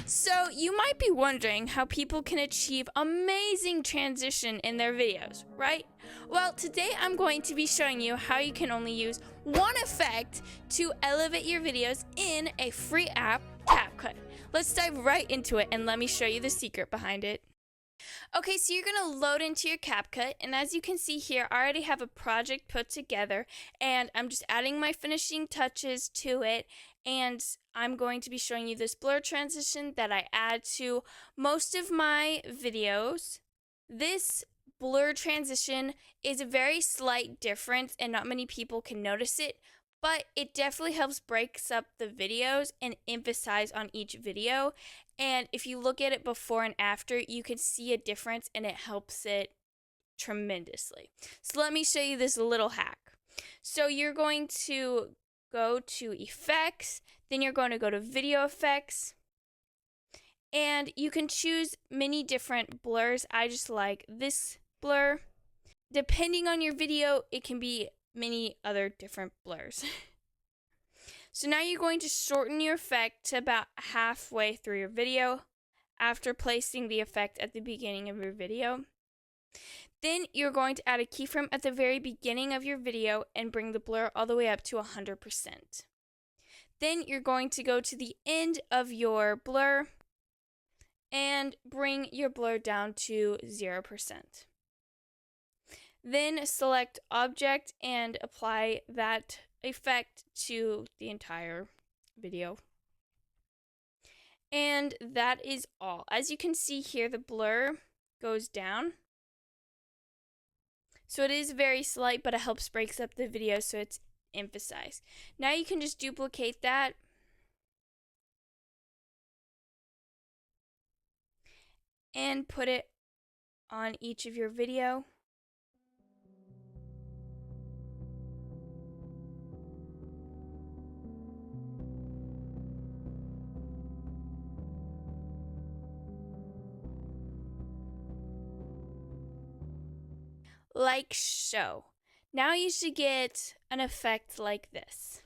So you might be wondering how people can achieve amazing transition in their videos, right? Well, today I'm going to be showing you how you can only use one effect to elevate your videos in a free app, CapCut. Let's dive right into it and let me show you the secret behind it. Okay, so you're going to load into your CapCut, and as you can see here, I already have a project put together, and I'm just adding my finishing touches to it, and I'm going to be showing you this blur transition that I add to most of my videos. This blur transition is a very slight difference, and not many people can notice it, but it definitely helps breaks up the videos and emphasize on each video. And if you look at it before and after, you can see a difference and it helps it tremendously. So let me show you this little hack. So you're going to go to effects, then you're going to go to video effects, and you can choose many different blurs. I just like this blur. Depending on your video, it can be many other different blurs. So now you're going to shorten your effect to about halfway through your video after placing the effect at the beginning of your video. Then you're going to add a keyframe at the very beginning of your video and bring the blur all the way up to 100%. Then you're going to go to the end of your blur and bring your blur down to 0%. Then select object and apply that effect to the entire video. And that is all. As you can see here, the blur goes down. So it is very slight, but it helps breaks up the video so it's emphasized. Now you can just duplicate that. And put it on each of your video. Like so. Now you should get an effect like this.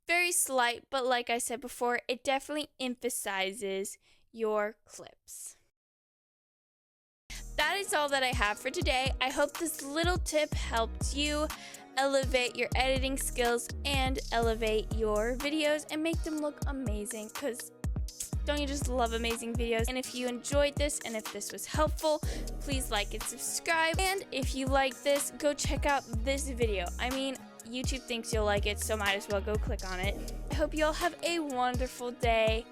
Very slight, but like I said before, it definitely emphasizes your clips. That is all that I have for today. I hope this little tip helped you elevate your editing skills and elevate your videos and make them look amazing, because don't you just love amazing videos? And if you enjoyed this and if this was helpful, please like and subscribe. And if you like this, go check out this video. I mean, YouTube thinks you'll like it, so might as well go click on it. I hope you all have a wonderful day.